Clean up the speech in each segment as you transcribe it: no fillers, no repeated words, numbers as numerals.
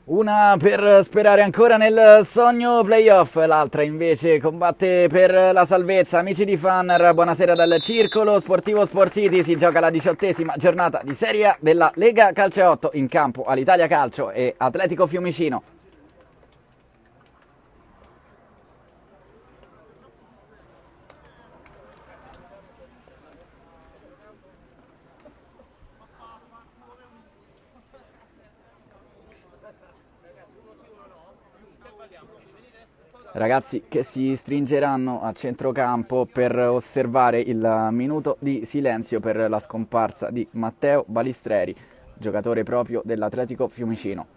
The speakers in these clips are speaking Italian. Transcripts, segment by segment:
Una per sperare ancora nel sogno playoff, l'altra invece combatte per la salvezza. Amici di Fanner, buonasera dal Circolo Sportivo Sport City. Si gioca la 18ª giornata di Serie A della Lega Calciotto. In campo all'Italia Calcio e Atletico Fiumicino. Ragazzi che si stringeranno a centrocampo per osservare il minuto di silenzio per la scomparsa di Matteo Balistreri, giocatore proprio dell'Atletico Fiumicino.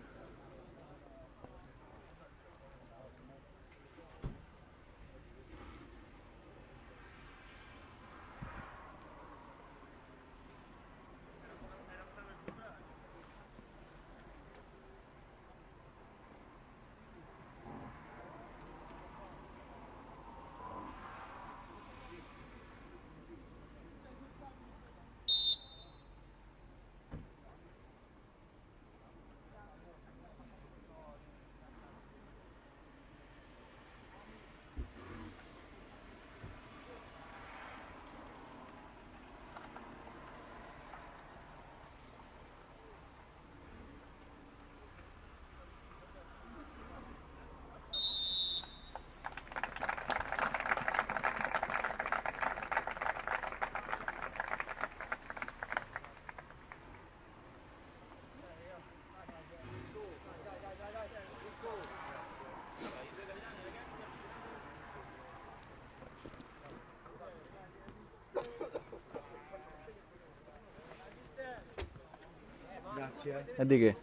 E di che?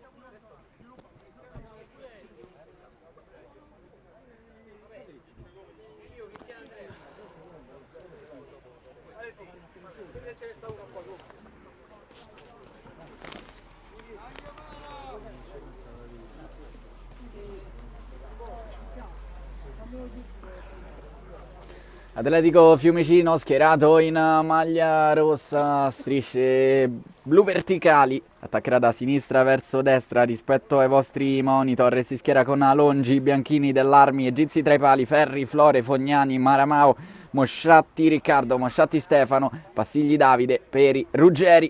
Atletico Fiumicino schierato in maglia rossa, strisce blu verticali, attaccherà da sinistra verso destra rispetto ai vostri monitor e si schiera con Alongi, Bianchini dell'Armi, Egizi tra i pali, Ferri, Flore, Fognani, Maramao, Mosciatti Riccardo, Mosciatti Stefano, Passigli Davide, Peri, Ruggeri.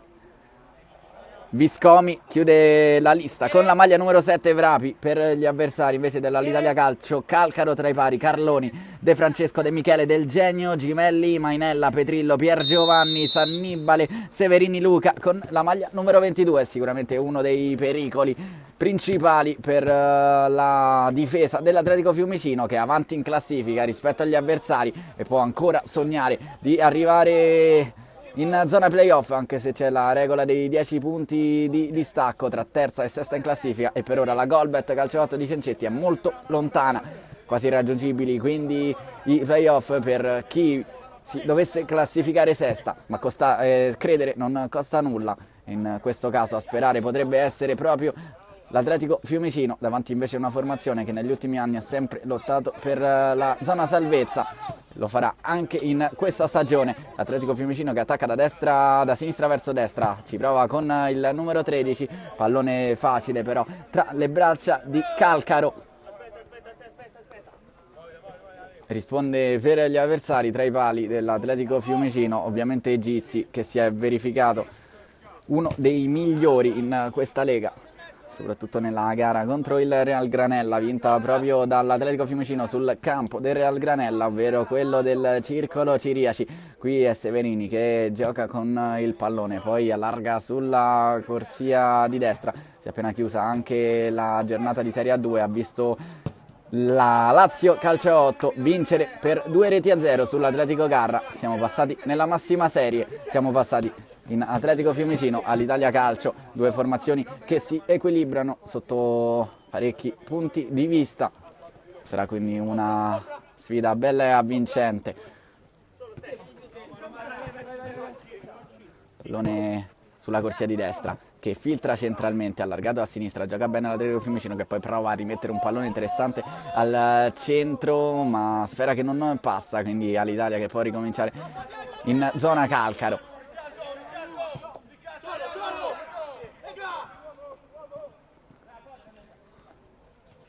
Viscomi chiude la lista con la maglia numero 7 Vrapi. Per gli avversari invece dell'Italia Calcio, Calcaro tra i pari, Carloni, De Francesco, De Michele, Del Genio, Gimelli, Mainella, Petrillo, Pier Giovanni, Sannibale, Severini Luca con la maglia numero 22, sicuramente uno dei pericoli principali per la difesa dell'Atletico Fiumicino, che è avanti in classifica rispetto agli avversari e può ancora sognare di arrivare in zona playoff, anche se c'è la regola dei 10 punti di distacco tra terza e sesta in classifica, e per ora la Golbet Calciotto di Cencetti è molto lontana, quasi irraggiungibili quindi i playoff per chi si dovesse classificare sesta, ma credere non costa nulla. In questo caso a sperare potrebbe essere proprio l'Atletico Fiumicino, davanti invece a una formazione che negli ultimi anni ha sempre lottato per la zona salvezza. Lo farà anche in questa stagione. L'Atletico Fiumicino che attacca da sinistra verso destra, ci prova con il numero 13, pallone facile però tra le braccia di Calcaro. Risponde per gli avversari tra i pali dell'Atletico Fiumicino, ovviamente Egizi, che si è verificato uno dei migliori in questa lega, soprattutto nella gara contro il Real Granella, vinta proprio dall'Atletico Fiumicino sul campo del Real Granella, ovvero quello del Circolo Ciriaci. Qui è Severini che gioca con il pallone, poi allarga sulla corsia di destra. Si è appena chiusa anche la giornata di Serie A2, ha visto la Lazio Calcio 8 vincere per 2-0 sull'Atletico Garra. Siamo passati nella massima serie, siamo passati in Atletico Fiumicino all'Italia Calcio, due formazioni che si equilibrano sotto parecchi punti di vista. Sarà quindi una sfida bella e avvincente. Pallone sulla corsia di destra che filtra centralmente, allargato a sinistra, gioca bene l'Atletico Fiumicino che poi prova a rimettere un pallone interessante al centro, ma sfera che non passa, quindi all'Italia che può ricominciare in zona Calcaro.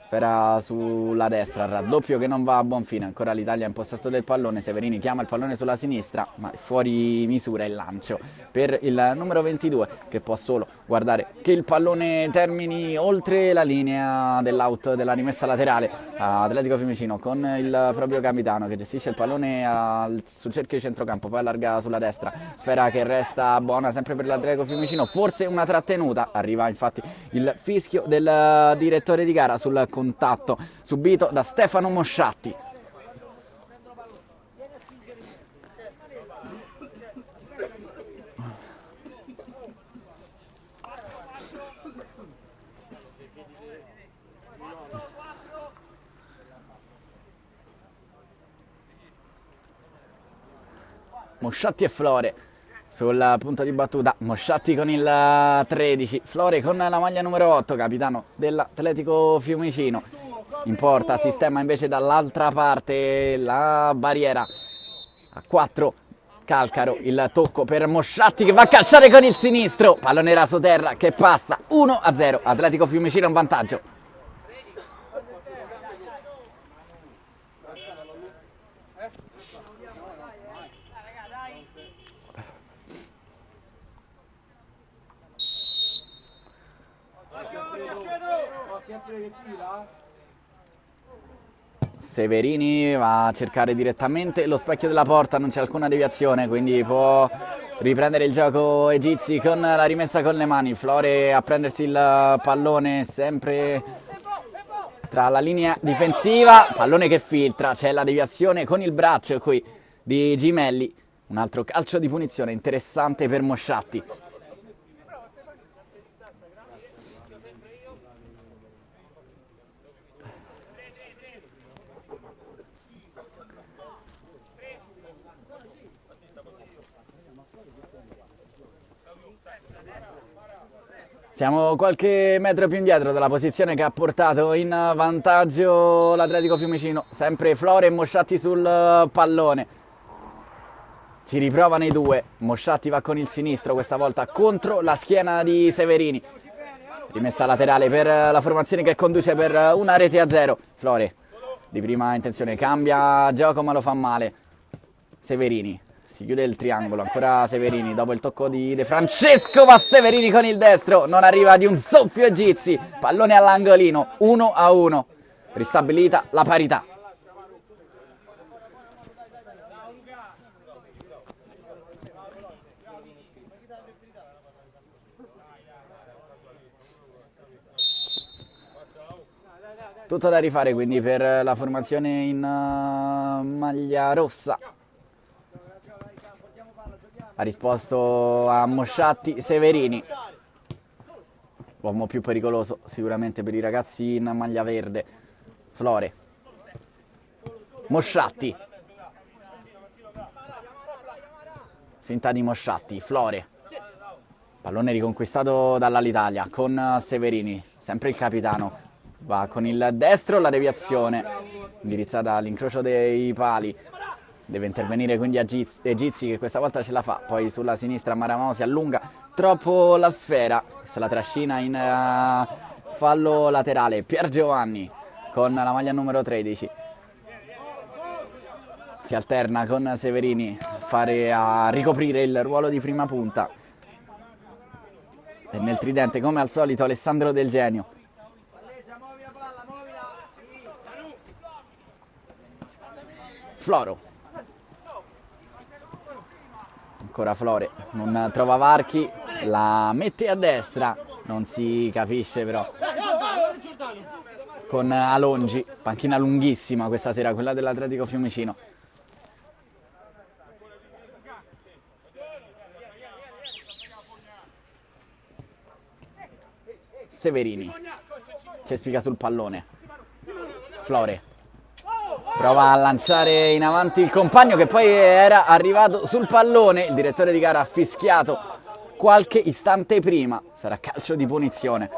Sfera sulla destra, raddoppio che non va a buon fine, ancora l'Italia in possesso del pallone, Severini chiama il pallone sulla sinistra, ma fuori misura il lancio per il numero 22 che può solo guardare che il pallone termini oltre la linea dell'out della rimessa laterale. Atletico Fiumicino con il proprio capitano che gestisce il pallone sul cerchio di centrocampo, poi allarga sulla destra, sfera che resta buona sempre per l'Atletico Fiumicino, forse una trattenuta, arriva infatti il fischio del direttore di gara sul contatto subito da Stefano Mosciatti. Mosciatti e Flore sul punto di battuta, Mosciatti con il 13, Flore con la maglia numero 8, capitano dell'Atletico Fiumicino. In porta sistema invece dall'altra parte la barriera a 4, Calcaro, il tocco per Mosciatti che va a calciare con il sinistro, pallone rasoterra che passa 1-0, Atletico Fiumicino in vantaggio. Severini va a cercare direttamente lo specchio della porta, non c'è alcuna deviazione, quindi può riprendere il gioco Egizi con la rimessa con le mani. Flore a prendersi il pallone sempre tra la linea difensiva, pallone che filtra, c'è la deviazione con il braccio qui di Gimelli, un altro calcio di punizione interessante per Mosciatti. Siamo qualche metro più indietro dalla posizione che ha portato in vantaggio l'Atletico Fiumicino, sempre Flore e Mosciatti sul pallone. Ci riprovano i due, Mosciatti va con il sinistro questa volta contro la schiena di Severini. Rimessa laterale per la formazione che conduce per una rete a 0. Flore di prima intenzione cambia gioco ma lo fa male. Severini. Si chiude il triangolo, ancora Severini, dopo il tocco di De Francesco va Severini con il destro, non arriva di un soffio Egizi, pallone all'angolino, 1-1, ristabilita la parità. Tutto da rifare quindi per la formazione in maglia rossa. Ha risposto a Mosciatti Severini, uomo più pericoloso sicuramente per i ragazzi in maglia verde. Flore, Mosciatti, finta di Mosciatti, Flore, pallone riconquistato dall'Alitalia con Severini, sempre il capitano, va con il destro, la deviazione indirizzata all'incrocio dei pali. Deve intervenire quindi Egizi che questa volta ce la fa, poi sulla sinistra Maramao si allunga troppo la sfera, se la trascina in fallo laterale. Pier Giovanni con la maglia numero 13, si alterna con Severini a ricoprire il ruolo di prima punta, e nel tridente come al solito Alessandro Del Genio. Floro, ancora Flore, non trova varchi, la mette a destra, non si capisce però, con Alongi, panchina lunghissima questa sera, quella dell'Atletico Fiumicino. Severini, Cespica sul pallone, Flore, prova a lanciare in avanti il compagno che poi era arrivato sul pallone, il direttore di gara ha fischiato qualche istante prima, sarà calcio di punizione.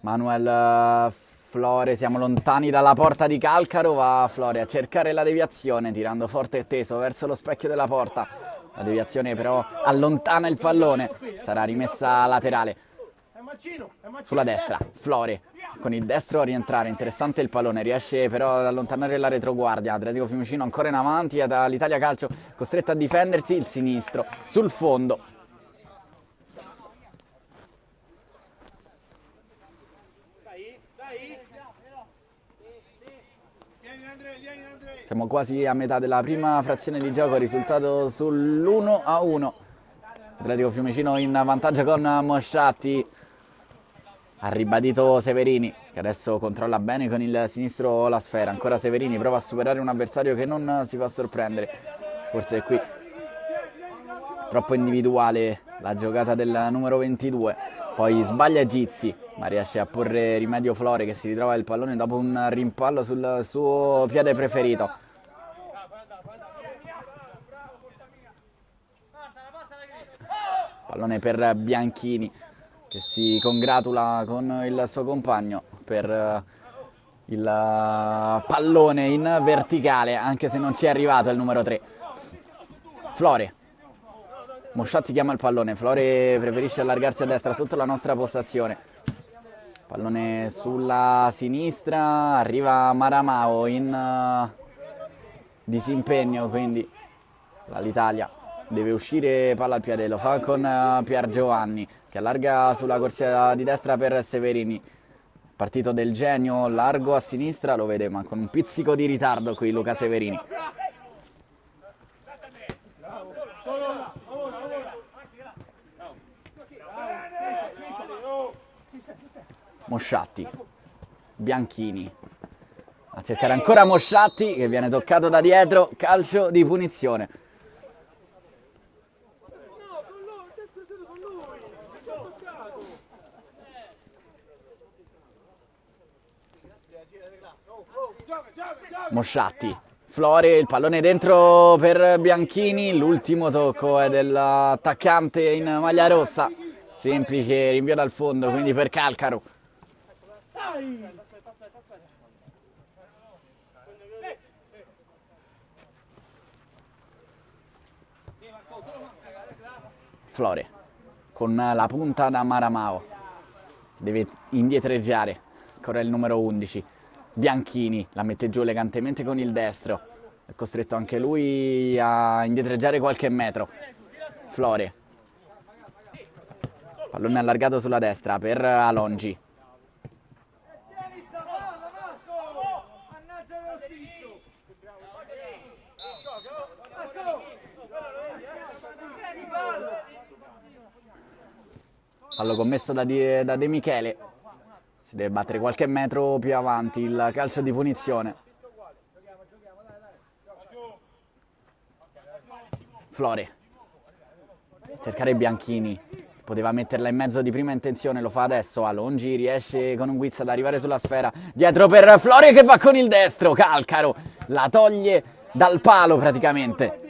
Manuel Flore, siamo lontani dalla porta di Calcaro, va Flore a cercare la deviazione tirando forte e teso verso lo specchio della porta. La deviazione però allontana il pallone, sarà rimessa laterale sulla destra. Flore con il destro a rientrare, interessante il pallone, riesce però ad allontanare la retroguardia. Atletico Fiumicino ancora in avanti, l'Italia Calcio costretta a difendersi, il sinistro sul fondo. Siamo quasi a metà della prima frazione di gioco, risultato sull'1-1. Atletico Fiumicino in vantaggio con Mosciatti. Ha ribadito Severini, che adesso controlla bene con il sinistro la sfera. Ancora Severini, prova a superare un avversario che non si fa sorprendere. Forse è qui troppo individuale la giocata del numero 22. Poi sbaglia Gizzi, ma riesce a porre rimedio Flore, che si ritrova il pallone dopo un rimpallo sul suo piede preferito. Pallone per Bianchini, che si congratula con il suo compagno per il pallone in verticale, anche se non ci è arrivato il numero 3. Flore. Mosciatti chiama il pallone, Flore preferisce allargarsi a destra sotto la nostra postazione. Pallone sulla sinistra, arriva Maramao in disimpegno, quindi l'Italia deve uscire palla al piede, lo fa con Pier Giovanni, che allarga sulla corsia di destra per Severini. Partito del genio, largo a sinistra, lo vede, ma con un pizzico di ritardo qui Luca Severini. Mosciatti, Bianchini a cercare ancora Mosciatti, che viene toccato da dietro, calcio di punizione. Mosciatti, Flore, il pallone dentro per Bianchini, l'ultimo tocco è dell'attaccante in maglia rossa, semplice rinvio dal fondo, quindi per Calcaro. Flore con la punta da Maramao, deve indietreggiare, ancora il numero 11. Bianchini la mette giù elegantemente con il destro, è costretto anche lui a indietreggiare qualche metro. Flore, pallone allargato sulla destra per Alongi. Fallo commesso da De Michele, si deve battere qualche metro più avanti, il calcio di punizione. Flore, cercare Bianchini, poteva metterla in mezzo di prima intenzione, lo fa adesso. Alongi riesce con un guizzo ad arrivare sulla sfera, dietro per Flore che va con il destro. Calcaro la toglie dal palo praticamente.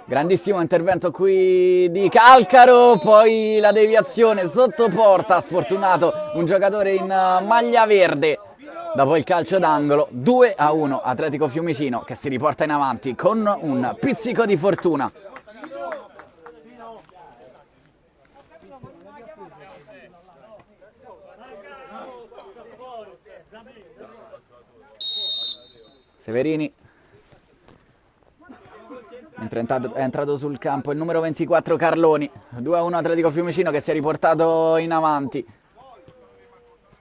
Grandissimo intervento qui di Calcaro, poi la deviazione sotto porta, sfortunato un giocatore in maglia verde. Dopo il calcio d'angolo, 2-1 Atletico Fiumicino, che si riporta in avanti con un pizzico di fortuna. Severini, mentre è entrato sul campo il numero 24 Carloni. 2-1 Atletico Fiumicino, che si è riportato in avanti,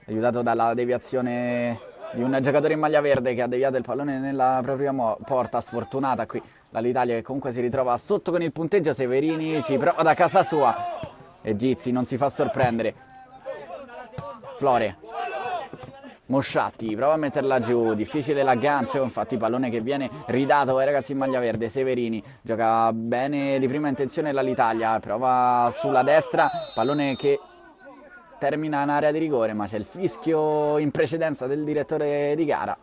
aiutato dalla deviazione di un giocatore in maglia verde che ha deviato il pallone nella propria porta. Sfortunata qui l'Italia, che comunque si ritrova sotto con il punteggio. Severini ci prova da casa sua e Gizzi non si fa sorprendere. Flore, Mosciatti prova a metterla giù, difficile l'aggancio, infatti pallone che viene ridato ai ragazzi in maglia verde. Severini gioca bene di prima intenzione l'Italia, prova sulla destra, pallone che termina in area di rigore, ma c'è il fischio in precedenza del direttore di gara.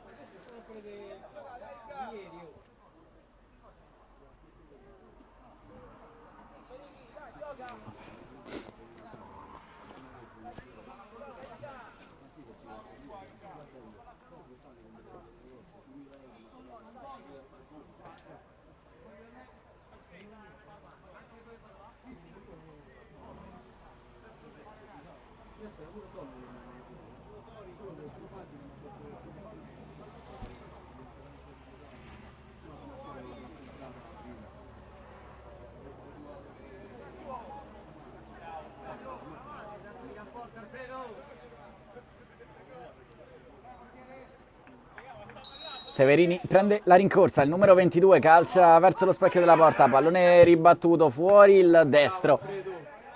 Severini prende la rincorsa, il numero 22 calcia verso lo specchio della porta, pallone ribattuto fuori, il destro.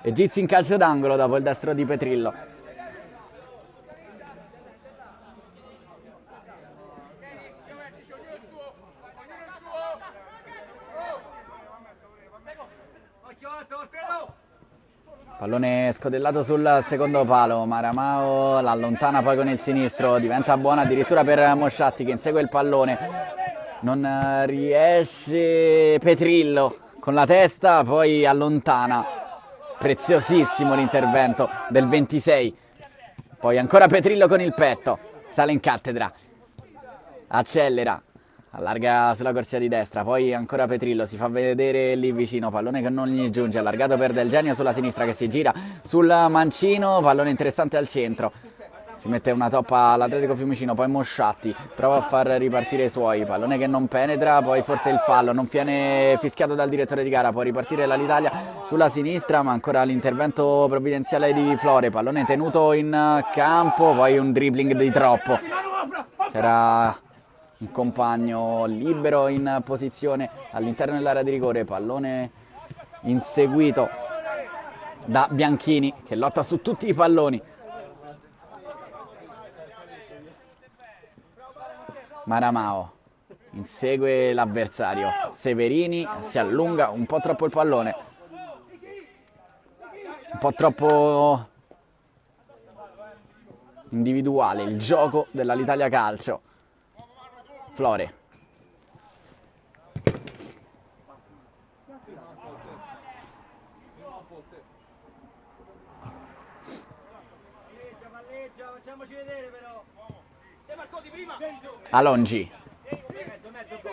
E Gizzi in calcio d'angolo dopo il destro di Petrillo. Pallone scodellato sul secondo palo, Maramao l'allontana poi con il sinistro, diventa buona addirittura per Mosciatti che insegue il pallone, non riesce Petrillo con la testa, poi allontana, preziosissimo l'intervento del 26, poi ancora Petrillo con il petto, sale in cattedra, accelera. Allarga sulla corsia di destra, poi ancora Petrillo, si fa vedere lì vicino, pallone che non gli giunge, allargato per Del Genio sulla sinistra che si gira sul mancino, pallone interessante al centro, si mette una toppa all'Atletico Fiumicino, poi Mosciatti prova a far ripartire i suoi, pallone che non penetra, poi forse il fallo, non viene fischiato dal direttore di gara, può ripartire l'Italia sulla sinistra, ma ancora l'intervento provvidenziale di Flore, pallone tenuto in campo, poi un dribbling di troppo, c'era un compagno libero in posizione all'interno dell'area di rigore, pallone inseguito da Bianchini che lotta su tutti i palloni. Maramao insegue l'avversario, Severini si allunga un po' troppo il pallone, un po' troppo individuale il gioco dell'Italia Calcio. Flore. Alongi.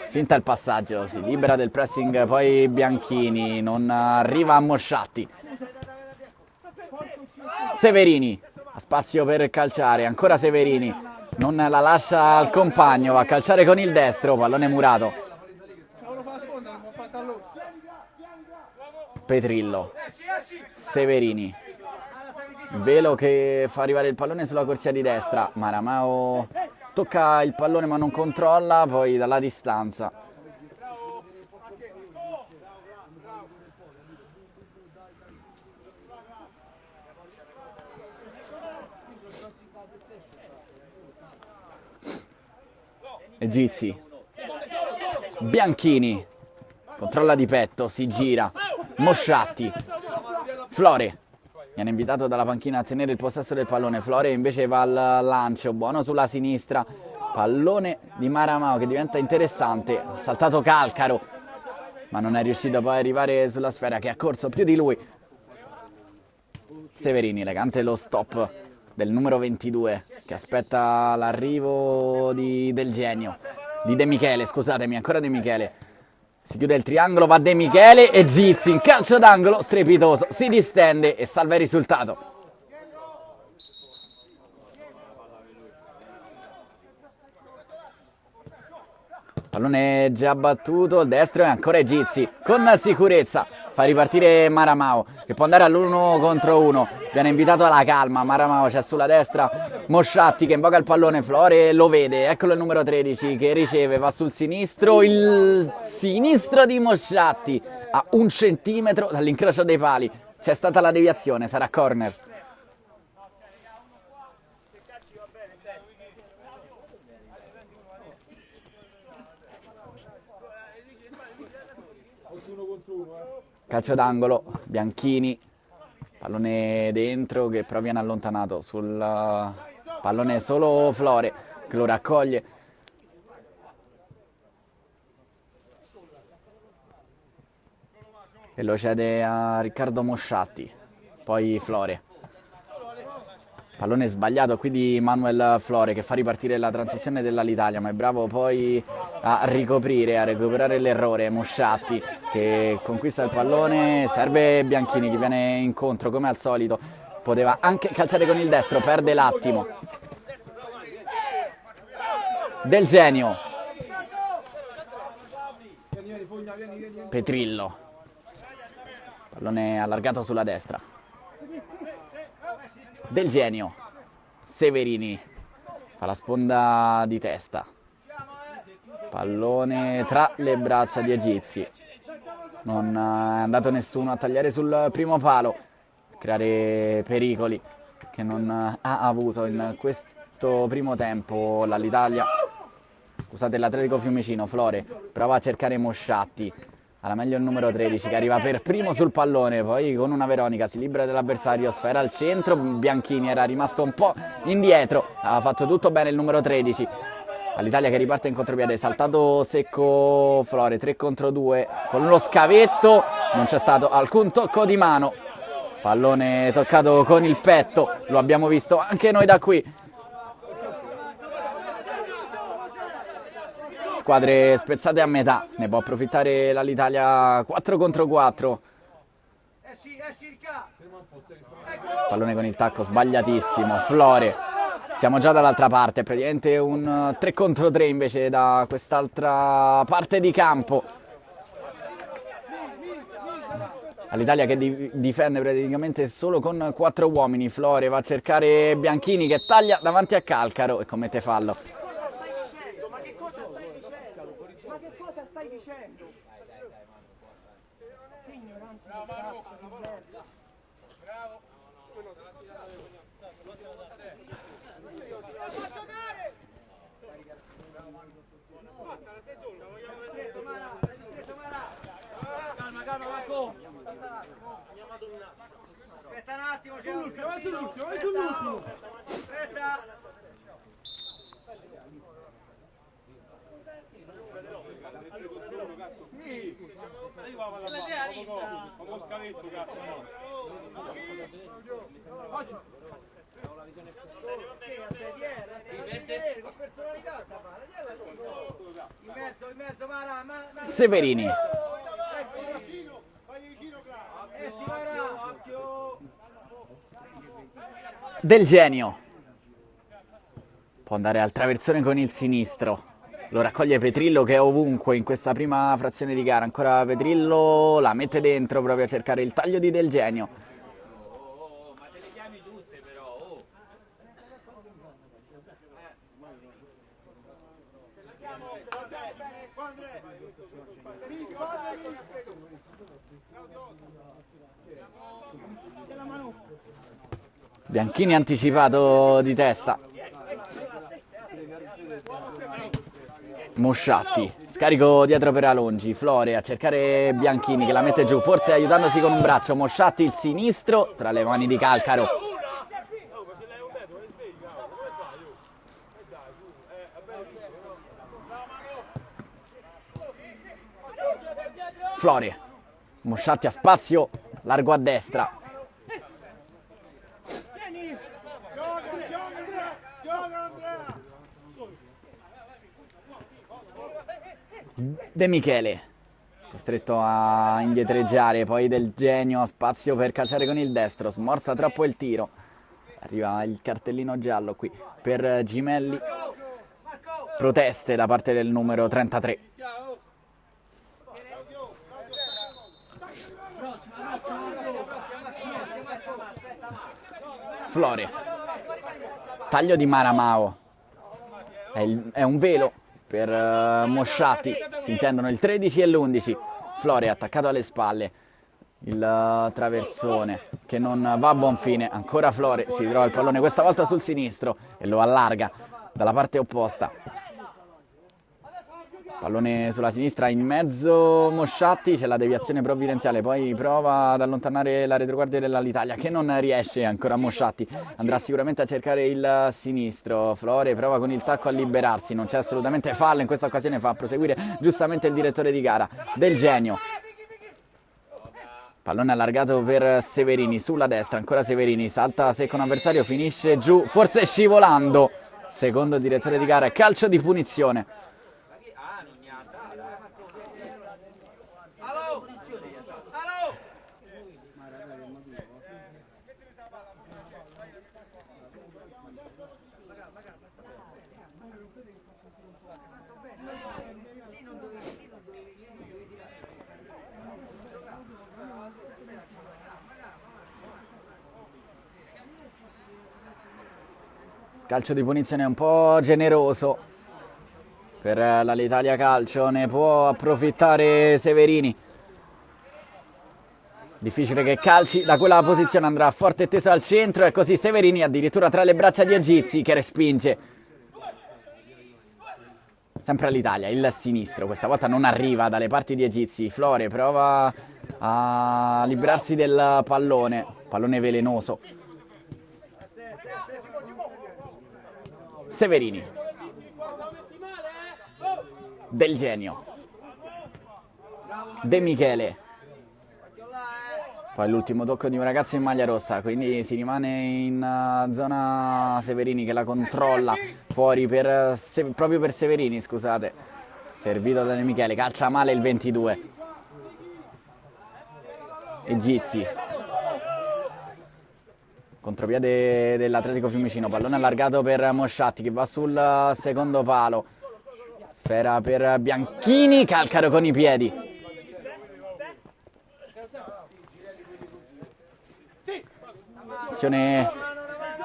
Finta il passaggio, si libera del pressing, poi Bianchini, non arriva a Mosciatti. Severini, ha spazio per calciare, ancora Severini. Non la lascia al compagno, va a calciare con il destro, pallone murato. Petrillo, Severini, Velo che fa arrivare il pallone sulla corsia di destra, Maramao tocca il pallone ma non controlla, poi dalla distanza. Gizzi, Bianchini, controlla di petto, si gira, Mosciatti, Flore, viene invitato dalla panchina a tenere il possesso del pallone, Flore invece va al lancio, buono sulla sinistra, pallone di Maramao che diventa interessante, ha saltato Calcaro, ma non è riuscito poi ad arrivare sulla sfera che ha corso più di lui. Severini, elegante lo stop del numero 22 che aspetta l'arrivo di Del Genio, di De Michele, scusatemi, ancora De Michele. Si chiude il triangolo, va De Michele e Gizzi in calcio d'angolo strepitoso, si distende e salva il risultato. Pallone già battuto, il destro e ancora Gizzi con sicurezza fa ripartire Maramao che può andare all'1 contro 1, viene invitato alla calma, Maramao c'è sulla destra Mosciatti che invoca il pallone, Flore lo vede, eccolo il numero 13 che riceve, va sul sinistro, il sinistro di Mosciatti a 1 centimetro dall'incrocio dei pali, c'è stata la deviazione, sarà corner. Calcio d'angolo, Bianchini Pallone dentro che però viene allontanato. Sul pallone solo Flore che lo raccoglie. E lo cede a Riccardo Mosciatti. Poi Flore. Pallone sbagliato qui di Manuel Flore che fa ripartire la transizione dell'Alitalia, ma è bravo poi a recuperare l'errore. Mosciatti che conquista il pallone, serve Bianchini che viene incontro come al solito, poteva anche calciare con il destro, perde l'attimo. Del Genio. Petrillo. Pallone allargato sulla destra. Del Genio. Severini fa la sponda di testa. Pallone tra le braccia di Egizi. Non è andato nessuno a tagliare sul primo palo, creare pericoli che non ha avuto in questo primo tempo l'Alitalia. Scusate, l'Atletico Fiumicino. Flore prova a cercare Mosciatti. Alla meglio il numero 13 che arriva per primo sul pallone, poi con una Veronica si libera dell'avversario, sfera al centro, Bianchini era rimasto un po' indietro, aveva fatto tutto bene il numero 13. L'Italia che riparte in contropiede, saltato secco Flore, 3 contro 2, con lo scavetto, non c'è stato alcun tocco di mano, pallone toccato con il petto, lo abbiamo visto anche noi da qui. Squadre spezzate a metà, ne può approfittare l'Alitalia 4 contro 4. Pallone con il tacco sbagliatissimo, Flore. Siamo già dall'altra parte, praticamente un 3 contro 3 invece da quest'altra parte di campo. L'Italia che difende praticamente solo con 4 uomini. Flore va a cercare Bianchini che taglia davanti a Calcaro e commette fallo. Aspetta un attimo, c'è uno scappino. Aspetta. Severini. Del Genio. Può andare al traversone con il sinistro. Lo raccoglie Petrillo che è ovunque in questa prima frazione di gara. Ancora Petrillo la mette dentro proprio a cercare il taglio di Del Genio. Ma te le chiami tutte però. Bianchini anticipato di testa. Mosciatti, scarico dietro per Alongi. Flore a cercare Bianchini che la mette giù, forse aiutandosi con un braccio. Mosciatti il sinistro tra le mani di Calcaro. Flore, Mosciatti a spazio, largo a destra. De Michele, costretto a indietreggiare, poi Del Genio a spazio per calciare con il destro, smorza troppo il tiro. Arriva il cartellino giallo qui per Gimelli. Proteste da parte del numero 33. Flore, taglio di Maramao, è un velo per Mosciatti, si intendono il 13 e l'11. Flore attaccato alle spalle, il traversone che non va a buon fine, ancora Flore, si trova il pallone questa volta sul sinistro e lo allarga dalla parte opposta. Pallone sulla sinistra, in mezzo Mosciatti, c'è la deviazione provvidenziale, poi prova ad allontanare la retroguardia dell'Italia che non riesce ancora Mosciatti, andrà sicuramente a cercare il sinistro, Flore prova con il tacco a liberarsi, non c'è assolutamente fallo, in questa occasione fa proseguire giustamente il direttore di gara, Del Genio. Pallone allargato per Severini, sulla destra, ancora Severini, salta secco un avversario, finisce giù, forse scivolando, secondo il direttore di gara, calcio di punizione. Calcio di punizione un po' generoso per l'Italia Calcio, ne può approfittare Severini. Difficile che calci da quella posizione, andrà forte e teso al centro e così Severini addirittura tra le braccia di Egizi che respinge. Sempre all'Italia, il sinistro, questa volta non arriva dalle parti di Egizi, Flore prova a liberarsi del pallone, pallone velenoso. Severini, Del Genio, De Michele, poi l'ultimo tocco di un ragazzo in maglia rossa, quindi si rimane in zona Severini che la controlla, fuori proprio per Severini, scusate, servito da De Michele, calcia male il 22, Egizi. Contropiede dell'Atletico Fiumicino, pallone allargato per Mosciatti che va sul secondo palo, sfera per Bianchini, Calcaro con i piedi. Azione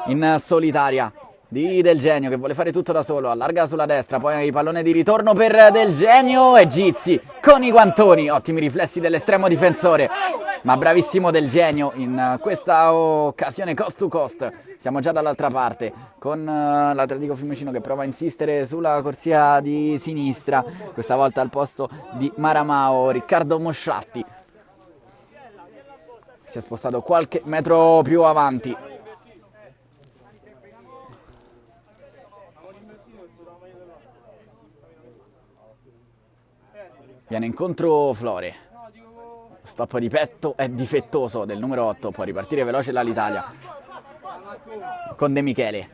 in solitaria di Del Genio che vuole fare tutto da solo, allarga sulla destra, poi pallone di ritorno per Del Genio e Gizi con i guantoni, ottimi riflessi dell'estremo difensore, ma bravissimo Del Genio in questa occasione cost to cost. Siamo già dall'altra parte con l'Atletico Fiumicino che prova a insistere sulla corsia di sinistra, questa volta al posto di Maramao, Riccardo Mosciatti si è spostato qualche metro più avanti. Viene incontro Flore, stop di petto è difettoso del numero 8, può ripartire veloce l'Italia con De Michele.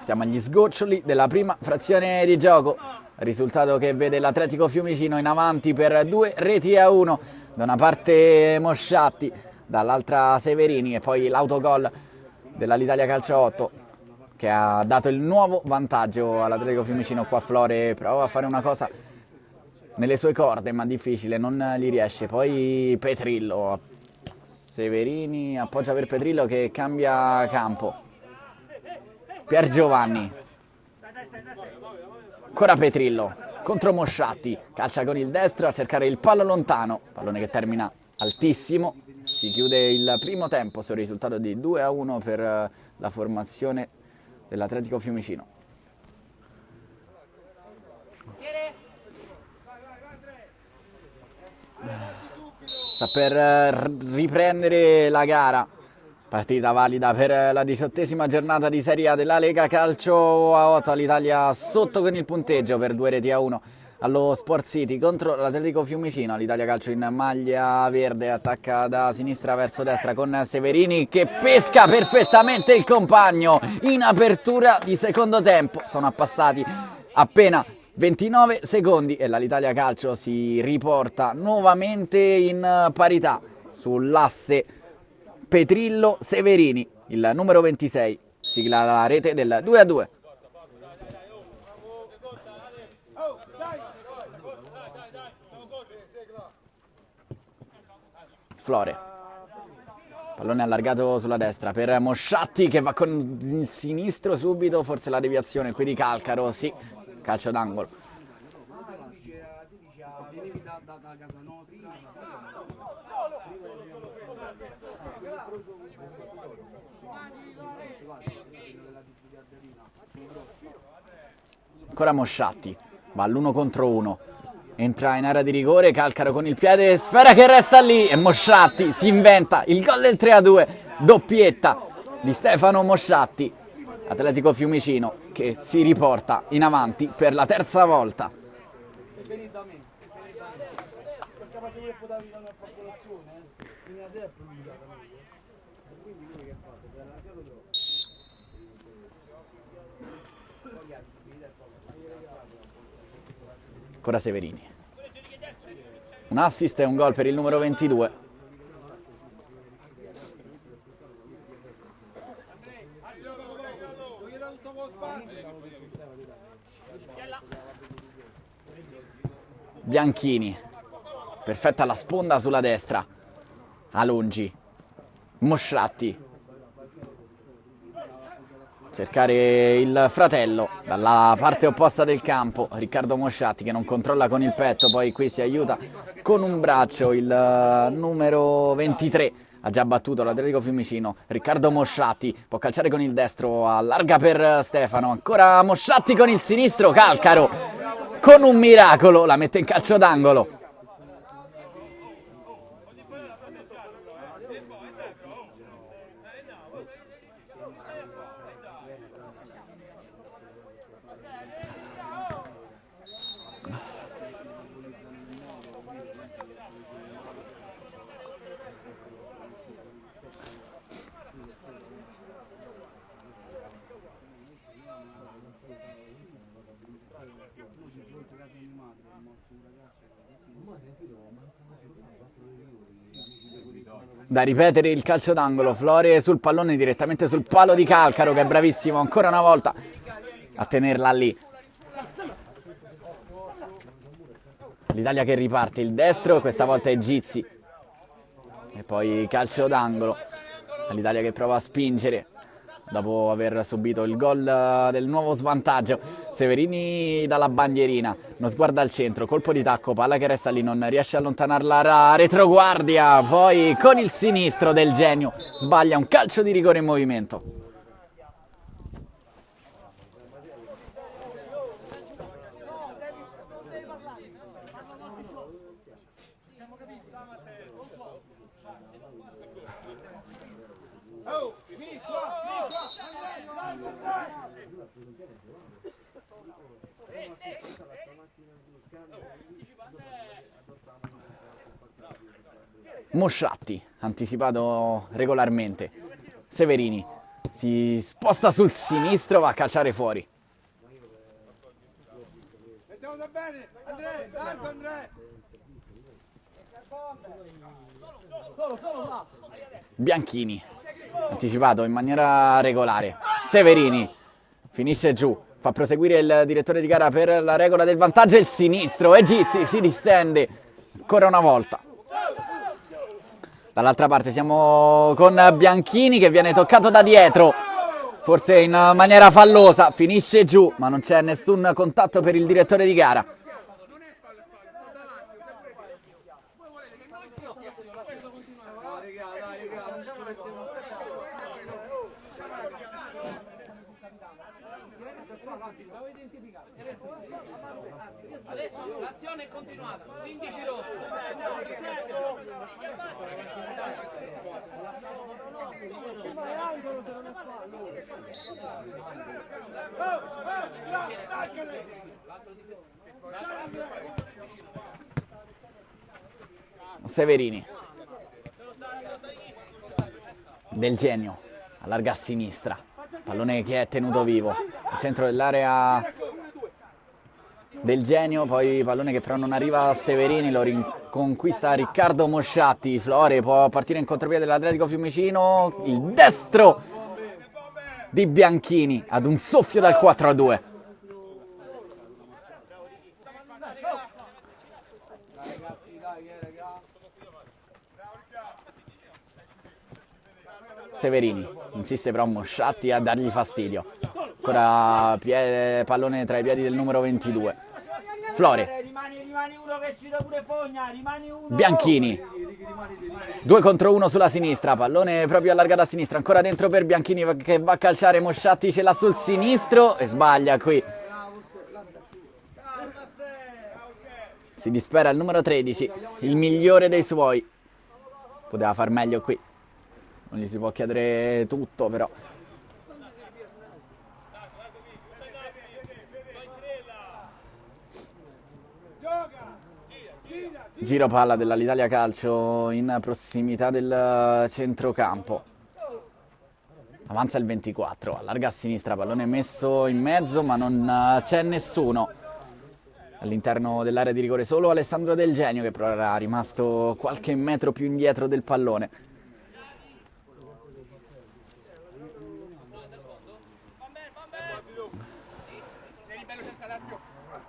Siamo agli sgoccioli della prima frazione di gioco, risultato che vede l'Atletico Fiumicino in avanti per 2-1, da una parte Mosciatti, dall'altra Severini e poi l'autogol dell'Italia Calcio 8 che ha dato il nuovo vantaggio all'Atletico Fiumicino. Qua Flore prova a fare una cosa nelle sue corde ma difficile, non gli riesce, poi Petrillo, Severini appoggia per Petrillo che cambia campo, Pier Giovanni, ancora Petrillo contro Mosciatti, calcia con il destro a cercare il palo lontano, pallone che termina altissimo. Si chiude il primo tempo sul risultato di 2-1 per la formazione dell'Atletico Fiumicino. Sta per riprendere la gara, partita valida per la 18ª giornata di Serie A della Lega Calcio a 8, l'Italia sotto con il punteggio per 2-1 allo Sport City contro l'Atletico Fiumicino. L'Italia Calcio in maglia verde attacca da sinistra verso destra con Severini che pesca perfettamente il compagno in apertura di secondo tempo. Sono passati appena 29 secondi e l'Italia Calcio si riporta nuovamente in parità sull'asse Petrillo-Severini. Il numero 26 sigla la rete del 2-2. Flore, pallone allargato sulla destra per Mosciatti che va con il sinistro subito, forse la deviazione qui di Calcaro, sì, calcio d'angolo. Ancora Mosciatti, va all'1 contro 1, entra in area di rigore, Calcaro con il piede, sfera che resta lì e Mosciatti si inventa il gol del 3-2, doppietta di Stefano Mosciatti. Atletico Fiumicino che si riporta in avanti per la terza volta. Ancora Severini. Un assist e un gol per il numero 22. Bianchini. Perfetta la sponda sulla destra. Alongi. Mosciatti. Cercare il fratello dalla parte opposta del campo, Riccardo Mosciatti che non controlla con il petto, poi qui si aiuta con un braccio il numero 23, ha già battuto l'Atletico Fiumicino, Riccardo Mosciatti può calciare con il destro, allarga per Stefano, ancora Mosciatti con il sinistro, Calcaro con un miracolo la mette in calcio d'angolo. Da ripetere il calcio d'angolo, Flore sul pallone direttamente sul palo di Calcaro che è bravissimo ancora una volta a tenerla lì. L'Italia che riparte il destro, questa volta è Gizzi e poi calcio d'angolo, l'Italia che prova a spingere dopo aver subito il gol del nuovo svantaggio. Severini dalla bandierina, uno sguardo al centro, colpo di tacco, palla che resta lì, non riesce a allontanarla la retroguardia, poi con il sinistro del Genio sbaglia un calcio di rigore in movimento. Mosciatti, anticipato regolarmente. Severini si sposta sul sinistro, va a calciare fuori. Bianchini, anticipato in maniera regolare. Severini finisce giù, fa proseguire il direttore di gara per la regola del vantaggio, il sinistro e Gizzi si distende ancora una volta. Dall'altra parte siamo con Bianchini che viene toccato da dietro, forse in maniera fallosa, finisce giù ma non c'è nessun contatto per il direttore di gara. Adesso l'azione è continuata, 15 rosso. Severini del Genio allarga a sinistra, pallone che è tenuto vivo al centro dell'area del Genio, poi pallone che però non arriva a Severini, lo riconquista Riccardo Mosciatti. Flore può partire in contropiede dell'Atletico Fiumicino, il destro di Bianchini ad un soffio dal 4-2. Severini insiste però Mosciatti a dargli fastidio, ancora pallone tra i piedi del numero 22. Flore, Bianchini 2 contro 1 sulla sinistra, pallone proprio allargato a sinistra, ancora dentro per Bianchini che va a calciare, Mosciatti ce l'ha sul sinistro e sbaglia qui. Si dispera il numero 13, il migliore dei suoi. Poteva far meglio qui, non gli si può chiedere tutto però. Giro palla dell'Italia Calcio in prossimità del centrocampo. Avanza il 24, allarga a sinistra, pallone messo in mezzo ma non c'è nessuno. All'interno dell'area di rigore solo Alessandro Del Genio che però era rimasto qualche metro più indietro del pallone.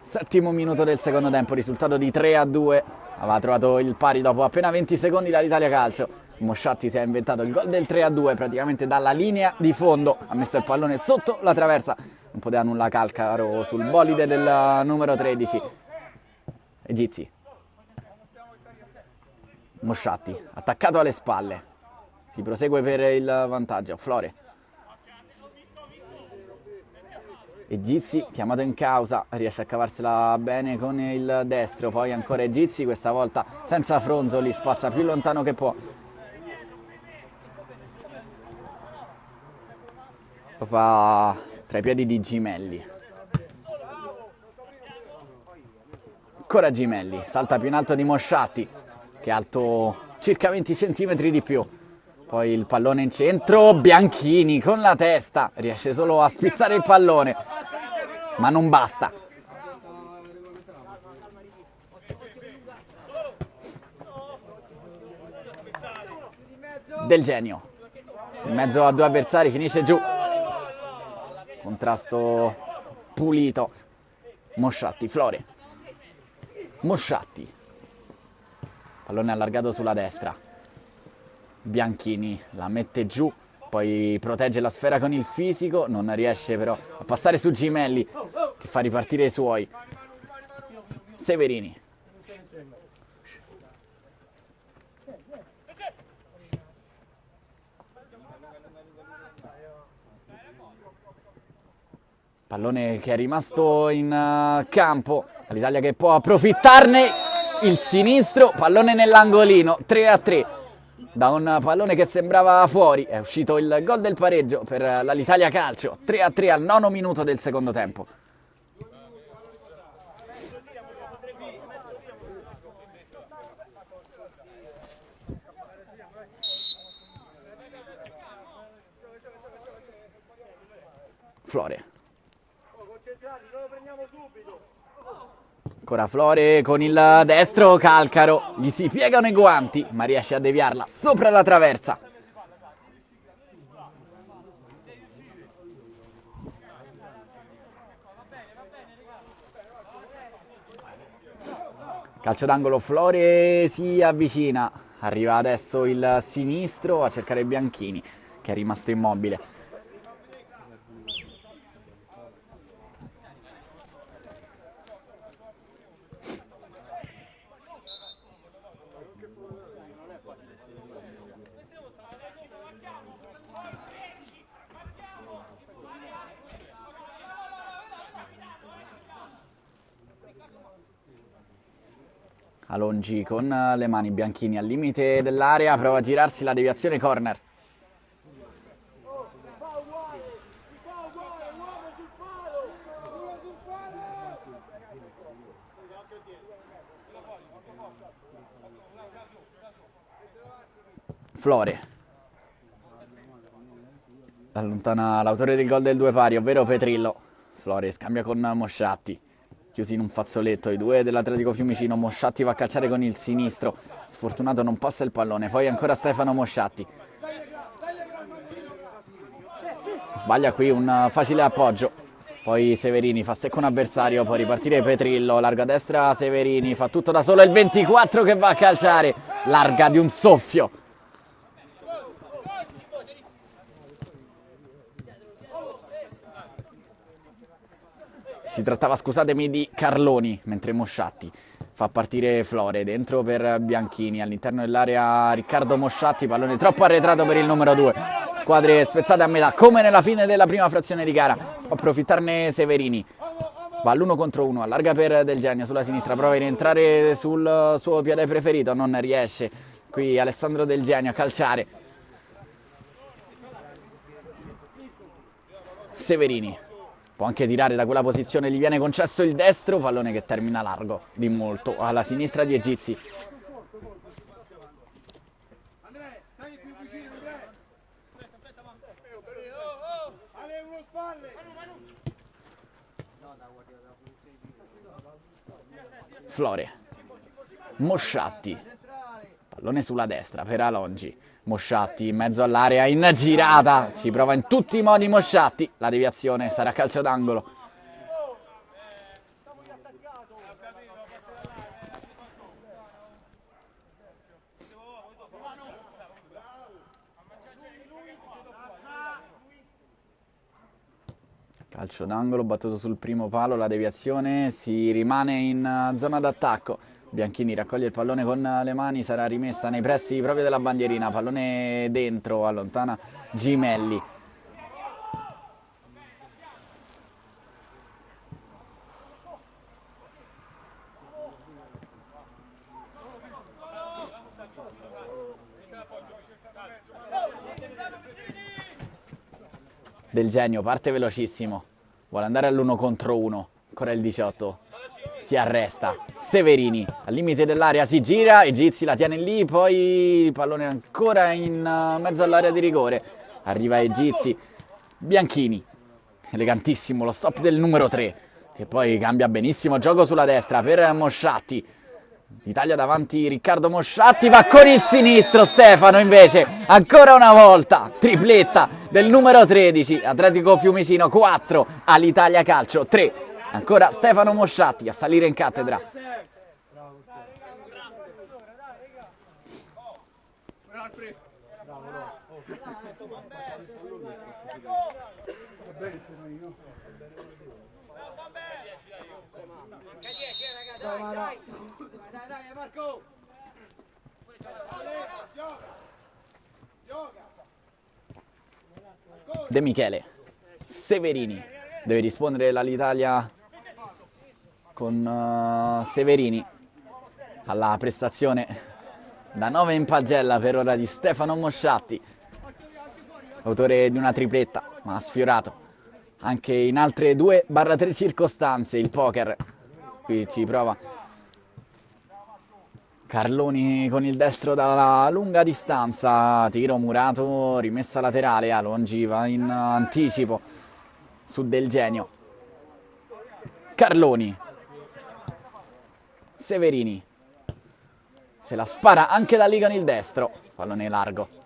Settimo minuto del secondo tempo, risultato di 3-2. Aveva trovato il pari dopo appena 20 secondi dall'Italia Calcio. Mosciatti si è inventato il gol del 3-2 praticamente dalla linea di fondo. Ha messo il pallone sotto la traversa. Non poteva nulla Calcaro sul bolide del numero 13. Egizi. Mosciatti, attaccato alle spalle. Si prosegue per il vantaggio. Flore. Egizi chiamato in causa, riesce a cavarsela bene con il destro, poi ancora Egizi, questa volta senza Fronzoli, spazza più lontano che può. Lo fa tra i piedi di Gimelli. Ancora Gimelli, salta più in alto di Mosciatti, che è alto circa 20 centimetri di più. Poi il pallone in centro, Bianchini con la testa, riesce solo a spizzare il pallone, ma non basta. Del Genio, in mezzo a 2 avversari, finisce giù. Contrasto pulito. Mosciatti, Flore. Mosciatti. Pallone allargato sulla destra. Bianchini la mette giù, poi protegge la sfera con il fisico, non riesce però a passare su Gimelli che fa ripartire i suoi. Severini. Pallone che è rimasto in campo, l'Italia che può approfittarne, il sinistro, pallone nell'angolino, 3-3. Da un pallone che sembrava fuori è uscito il gol del pareggio per l'Italia Calcio, 3-3 al 9° minuto del secondo tempo. Flore. Ancora Flore con il destro, Calcaro, gli si piegano i guanti ma riesce a deviarla sopra la traversa. Calcio d'angolo, Flore si avvicina, arriva adesso il sinistro a cercare Bianchini che è rimasto immobile. Alongi con le mani, Bianchini al limite dell'area, prova a girarsi, la deviazione, corner. Flore. Allontana l'autore del gol del 2 pari, ovvero Petrillo. Flore scambia con Mosciatti. Chiusi in un fazzoletto i due dell'Atletico Fiumicino. Mosciatti va a calciare con il sinistro, sfortunato non passa il pallone, poi ancora Stefano Mosciatti, sbaglia qui un facile appoggio, poi Severini fa secco un avversario, può ripartire Petrillo, larga a destra Severini, fa tutto da solo, il 24 che va a calciare, larga di un soffio. Si trattava, scusatemi, di Carloni, mentre Mosciatti fa partire Flore, dentro per Bianchini, all'interno dell'area Riccardo Mosciatti, pallone troppo arretrato per il numero 2, squadre spezzate a metà come nella fine della prima frazione di gara, può approfittarne Severini, va all'1 contro 1, allarga per Del Genio sulla sinistra, prova a rientrare sul suo piede preferito, non riesce, qui Alessandro Del Genio a calciare, Severini può anche tirare da quella posizione, gli viene concesso il destro, pallone che termina largo di molto alla sinistra di Egizi. Flore, Mosciatti, pallone sulla destra per Alongi, Mosciatti in mezzo all'area in girata, ci prova in tutti i modi Mosciatti, la deviazione sarà calcio d'angolo. Calcio d'angolo battuto sul primo palo, la deviazione, si rimane in zona d'attacco. Bianchini raccoglie il pallone con le mani, sarà rimessa nei pressi proprio della bandierina, pallone dentro, allontana Gimelli. Del Genio, parte velocissimo, vuole andare all'1 contro 1, ancora il 18. Si arresta, Severini al limite dell'area si gira, Egizi la tiene lì, poi il pallone ancora in mezzo all'area di rigore, arriva Egizi, Bianchini, elegantissimo lo stop del numero 3, che poi cambia benissimo, gioco sulla destra per Mosciatti, Italia davanti Riccardo Mosciatti, va con il sinistro Stefano invece, ancora una volta, tripletta del numero 13, Atletico Fiumicino 4, all'Italia Calcio 3. Ancora Stefano Mosciatti a salire in cattedra. De Michele, Severini, deve rispondere l'Italia con Severini alla prestazione da 9 in pagella per ora di Stefano Mosciatti, autore di una tripletta, ma ha sfiorato anche in altre 2/3 circostanze il poker. Qui ci prova Carloni con il destro dalla lunga distanza, tiro murato, rimessa laterale, Alongi va in anticipo su Del Genio. Carloni, Severini, se la spara anche da lì con il destro, pallone largo.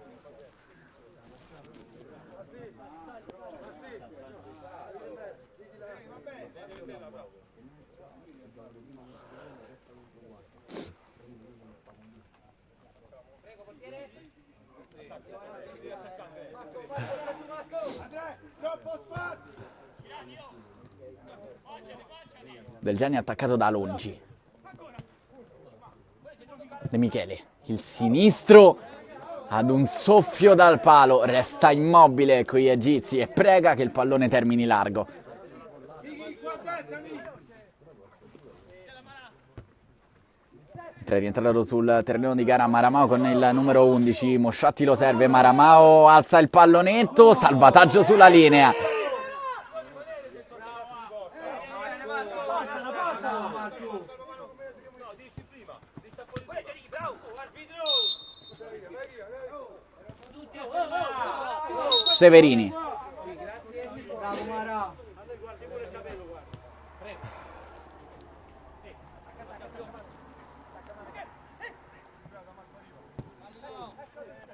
Del Genio attaccato da Alongi. De Michele, il sinistro ad un soffio dal palo, resta immobile con gli egizi e prega che il pallone termini largo. È rientrato sul terreno di gara Maramao con il numero 11, Mosciatti lo serve, Maramao alza il pallonetto, salvataggio sulla linea. Severini.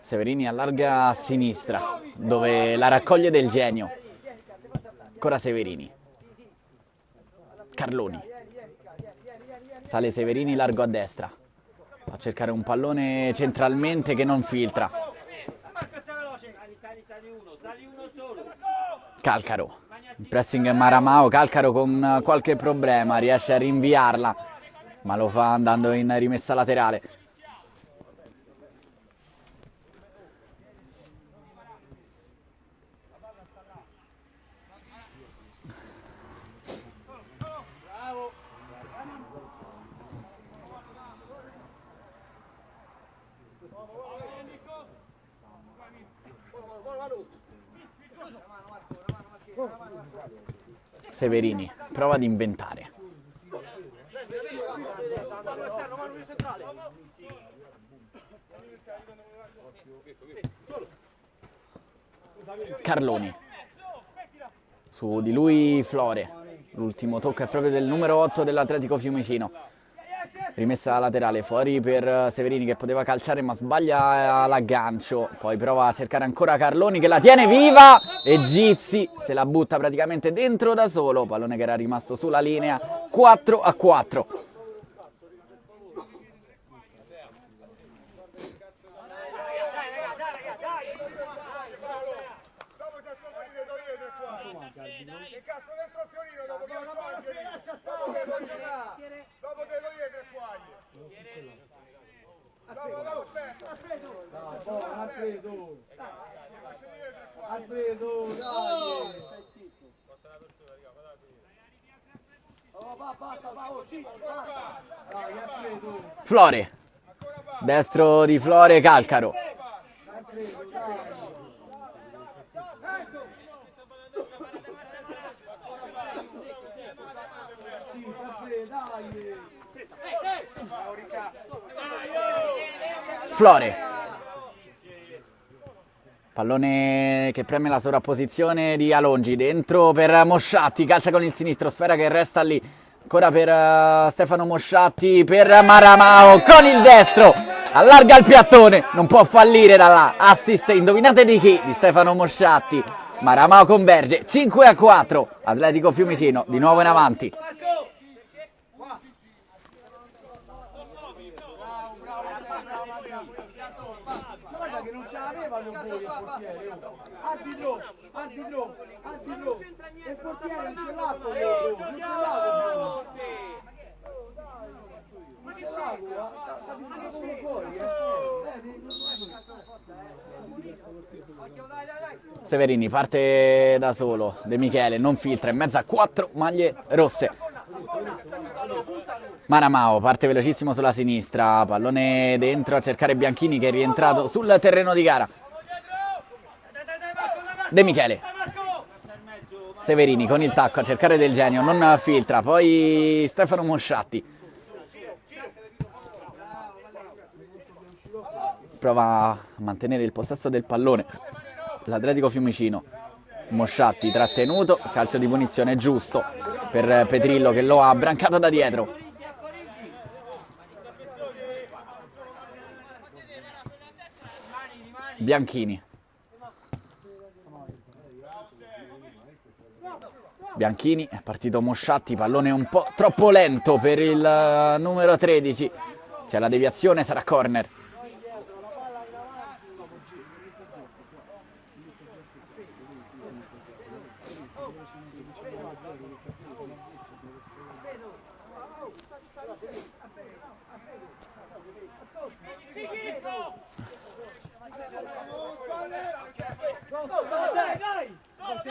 Severini allarga a sinistra, dove la raccoglie Del Genio. Ancora Severini. Carloni. Sale Severini largo a destra. Va a cercare un pallone centralmente che non filtra. Calcaro. Il pressing Maramao, Calcaro con qualche problema, riesce a rinviarla. ma lo fa andando in rimessa laterale. Severini prova ad inventare. Carloni. Su di lui Flore. L'ultimo tocco è proprio del numero 8 dell'Atletico Fiumicino. Rimessa laterale fuori per Severini che poteva calciare ma sbaglia l'aggancio. Poi prova a cercare ancora Carloni che la tiene viva e Gizzi se la butta praticamente dentro da solo. Pallone che era rimasto sulla linea. 4-4. Alfredo, dai! Flore. Destro di Flore, Calcaro. Flore. Pallone che preme la sovrapposizione di Alongi, dentro per Mosciatti, calcia con il sinistro, sfera che resta lì, ancora per Stefano Mosciatti, per Maramao con il destro, allarga il piattone, non può fallire da là, assist, indovinate di chi? Di Stefano Mosciatti, Maramao converge, 5-4, Atletico Fiumicino di nuovo in avanti. Che non ce l'avevano voi il portiere. Arbitro. Il portiere non ce l'ha con loro. Non ce l'ha. Non ce l'ha. Sta discutendo fuori. Severini parte da solo, De Michele non filtra, in mezzo a 4 maglie rosse. Maramao parte velocissimo sulla sinistra, pallone dentro a cercare Bianchini che è rientrato sul terreno di gara. De Michele. Severini con il tacco a cercare Del Genio, non filtra, poi Stefano Mosciatti. Prova a mantenere il possesso del pallone l'Atletico Fiumicino. Mosciatti trattenuto, calcio di punizione giusto per Petrillo che lo ha brancato da dietro. Bianchini. Bianchini, è partito Mosciatti, pallone un po' troppo lento per il numero 13. C'è la deviazione, sarà corner.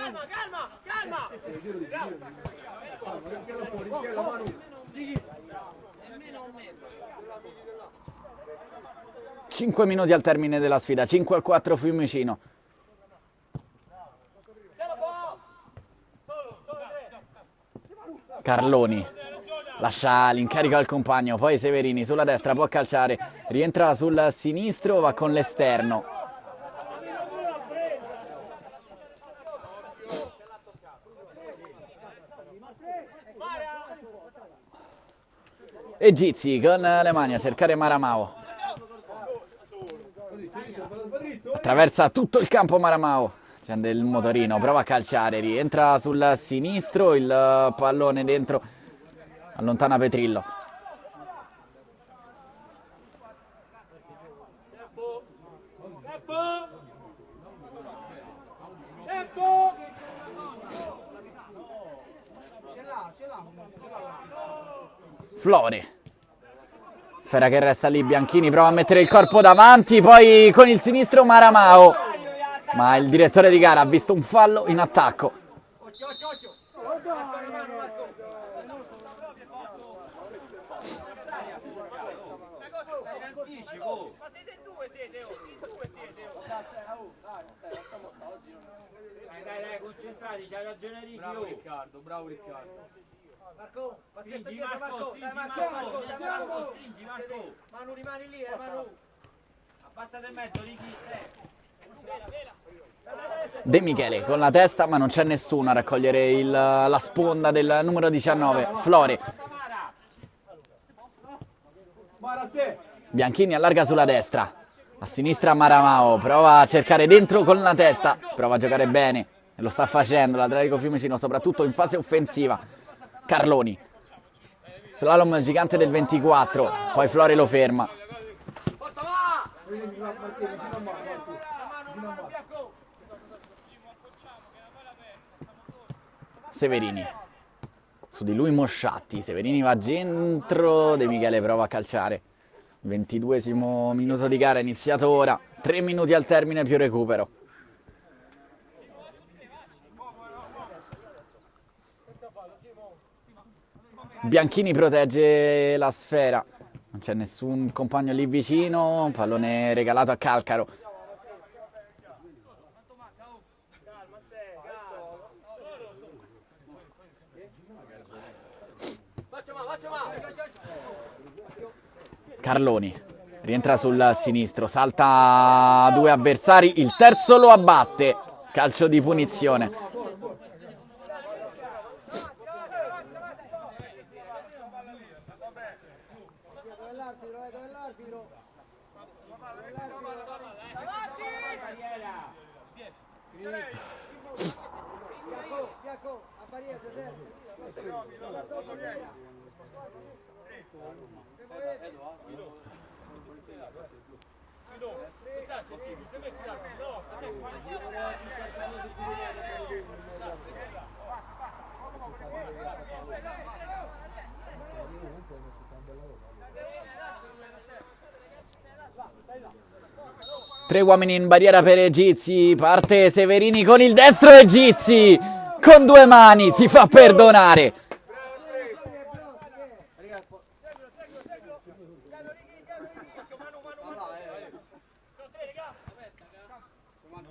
Calma! 5 minuti al termine della sfida, 5-4 Fiumicino. Carloni lascia l'incarico al compagno, poi Severini sulla destra può calciare, rientra sul sinistro, va con l'esterno. E Gizzi con le mani a cercare Maramao. Attraversa tutto il campo Maramao. Accende il motorino, prova a calciare, rientra sul sinistro, il pallone dentro, allontana Petrillo. Flore. Sfera che resta lì, Bianchini prova a mettere il corpo davanti, poi con il sinistro Maramao. Ma il direttore di gara ha visto un fallo in attacco. Occhio, occhio, occhio. Marco, la mano, Marco. Ma siete due, siete, oh. In due siete, oh. Dai, concentrati, c'hai ragione Ricky. Bravo Riccardo, bravo Riccardo. Marco, passetto Stringi dietro, Marco, Marco. stringi Dai, Marco, dai, Marco. stringi Marco. Manu, rimani lì, Manu. Abbassate in mezzo, Ricky. De Michele con la testa, ma non c'è nessuno a raccogliere la sponda del numero 19, Flore. Bianchini allarga sulla destra, a sinistra Maramao, prova a cercare dentro con la testa, prova a giocare bene, e lo sta facendo l'Atletico Fiumicino, soprattutto in fase offensiva. Carloni, slalom gigante del 24, poi Flore lo ferma. Severini, su di lui Mosciatti, Severini va dentro, De Michele prova a calciare. 22esimo minuto di gara, iniziato ora, 3 minuti al termine più recupero. Bianchini protegge la sfera, non c'è nessun compagno lì vicino, pallone regalato a Calcaro. Carloni rientra sul sinistro, salta due avversari, il terzo lo abbatte, calcio di punizione. Tre uomini in barriera per Egizi, parte Severini con il destro, Egizi con due mani si fa perdonare.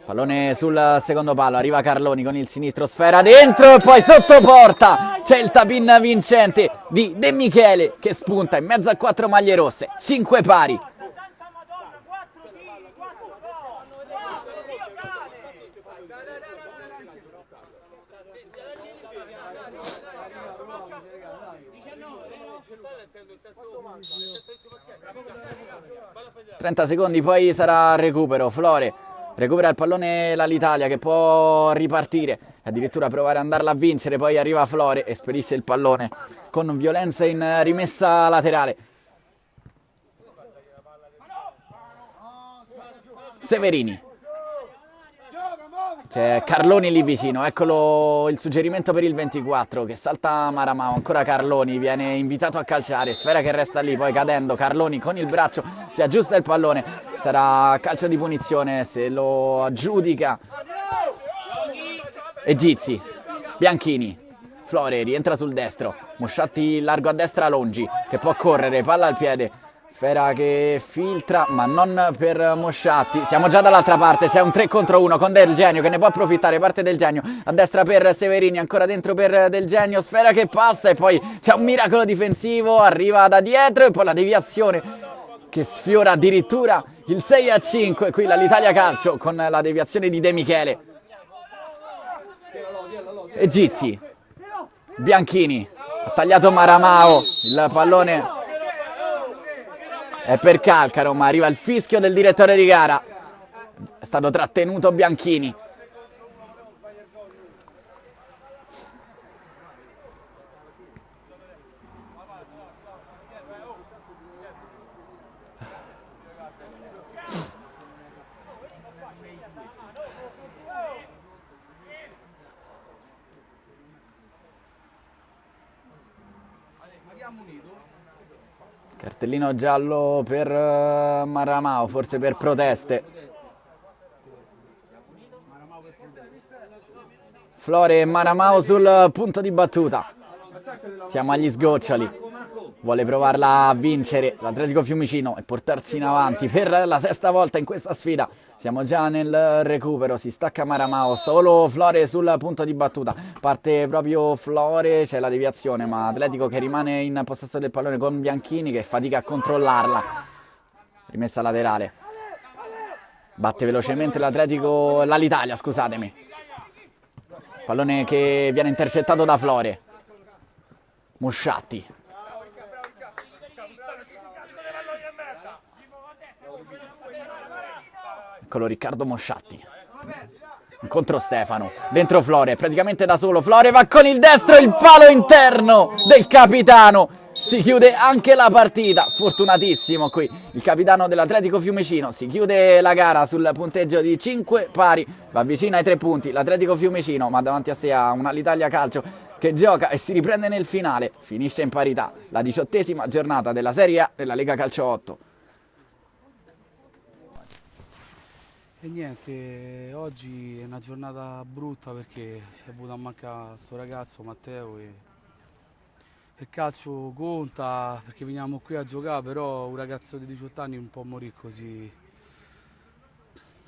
Pallone sul secondo palo, arriva Carloni con il sinistro, sfera dentro e poi sotto porta. C'è il tap-in vincente di De Michele che spunta in mezzo a 4 maglie rosse, 5 pari. ...30 secondi, poi sarà recupero. Flore recupera il pallone l'Italia che può ripartire, addirittura provare ad andarla a vincere, poi arriva Flore e spedisce il pallone con violenza in rimessa laterale. Severini, c'è Carloni lì vicino, eccolo il suggerimento per il 24 che salta Maramao, ancora Carloni, viene invitato a calciare, sfera che resta lì, poi cadendo Carloni con il braccio si aggiusta il pallone, sarà calcio di punizione se lo aggiudica Egizi. Bianchini, Flore rientra sul destro, Mosciatti largo a destra, Longi che può correre, palla al piede, sfera che filtra ma non per Mosciatti, siamo già dall'altra parte, c'è un 3 contro 1 con Del Genio che ne può approfittare, parte Del Genio a destra per Severini, ancora dentro per Del Genio, sfera che passa e poi c'è un miracolo difensivo, arriva da dietro e poi la deviazione che sfiora addirittura il 6-5, qui l'Italia Calcio con la deviazione di De Michele. Egizi, Bianchini, ha tagliato Maramao, il pallone è per Calcaro, ma arriva il fischio del direttore di gara. È stato trattenuto Bianchini. Cartellino giallo per Maramao, forse per proteste. Flore e Maramao sul punto di battuta. Siamo agli sgoccioli. Vuole provarla a vincere l'Atletico Fiumicino e portarsi in avanti per la sesta volta in questa sfida. Siamo già nel recupero, si stacca Maramao, solo Flore sul punto di battuta. Parte proprio Flore, c'è la deviazione, ma Atletico che rimane in possesso del pallone con Bianchini che fatica a controllarla. Rimessa laterale. Batte velocemente l'Italia, scusatemi. Pallone che viene intercettato da Flore. Mosciatti. Eccolo Riccardo Mosciatti. Contro Stefano. Dentro Flore, praticamente da solo. Flore va con il destro, il palo interno del capitano. Si chiude anche la partita. Sfortunatissimo qui il capitano dell'Atletico Fiumicino. Si chiude la gara sul punteggio di 5 pari. Va vicino ai 3 punti l'Atletico Fiumicino, ma davanti a sé ha una l'Italia Calcio che gioca e si riprende nel finale. Finisce in parità la 18ª giornata della Serie A della Lega Calcio 8. E niente, oggi è una giornata brutta perché si è avuto a mancare sto ragazzo Matteo e il calcio conta perché veniamo qui a giocare, però un ragazzo di 18 anni non può morire così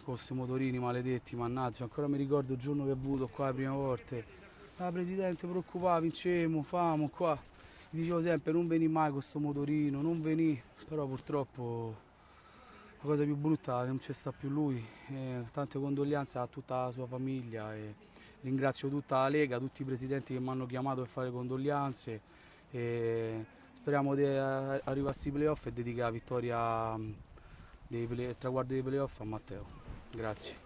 con questi motorini maledetti, mannaggia. Ancora mi ricordo il giorno che ho avuto qua le prime volte. Ah, presidente, preoccupava, vincemo, famo qua. Gli dicevo sempre non veni mai con questo motorino, non veni, però purtroppo la cosa più brutta è che non c'è sta più lui. Tante condoglianze a tutta la sua famiglia e ringrazio tutta la Lega, tutti i presidenti che mi hanno chiamato per fare condoglianze e speriamo di arrivare a questi playoff e dedicare la vittoria il traguardo dei playoff a Matteo. Grazie.